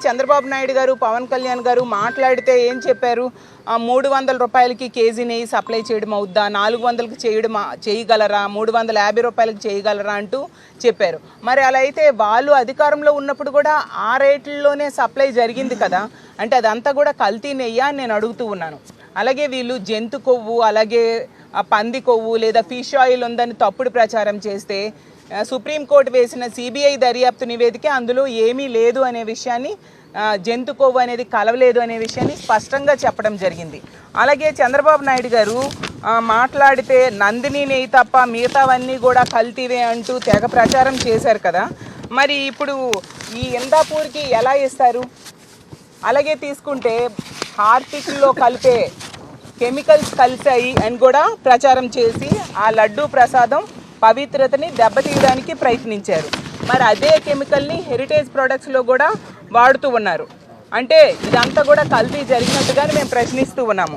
చంద్రబాబు నాయుడు గారు, పవన్ కళ్యాణ్ గారు మాట్లాడితే ఏం చెప్పారు? 300 రూపాయలకి కేజీ నెయ్యి సప్లై చేయడం అవుద్దా, 400కి చేయగలరా, 350 రూపాయలకి చేయగలరా అంటూ చెప్పారు. మరి అలా అయితే వాళ్ళు అధికారంలో ఉన్నప్పుడు కూడా ఆ రేట్లలోనే సప్లై జరిగింది కదా, అంటే అదంతా కూడా కల్తీ నెయ్యి అని నేను అడుగుతూ ఉన్నాను. అలాగే వీళ్ళు జంతు కొవ్వు, అలాగే పంది కొవ్వు లేదా ఫిష్ ఆయిల్ ఉందని తప్పుడు ప్రచారం చేస్తే సుప్రీంకోర్టు వేసిన సిబిఐ దర్యాప్తు నివేదిక అందులో ఏమీ లేదు అనే విషయాన్ని, జంతు కొవ్వు అనేది కలవలేదు అనే విషయాన్ని స్పష్టంగా చెప్పడం జరిగింది. అలాగే చంద్రబాబు నాయుడు గారు మాట్లాడితే నందిని నెయ్యి తప్ప మిగతావన్నీ కూడా కల్తీవే అంటూ తెగ ప్రచారం చేశారు కదా, మరి ఇప్పుడు ఈ ఇందాపూర్కి ఎలా ఇస్తారు? అలాగే తీసుకుంటే హార్పిక్లో కలిపే కెమికల్స్ కలిసాయి అని కూడా ప్రచారం చేసి ఆ లడ్డూ ప్రసాదం పవిత్రతని దెబ్బతీయడానికి ప్రయత్నించారు. మరి అదే కెమికల్ని హెరిటేజ్ ప్రొడక్ట్స్లో కూడా వాడుతూ ఉన్నారు. అంటే ఇదంతా కూడా కల్తీ జరిగినట్టుగానే మేము ప్రశ్నిస్తూ ఉన్నాము.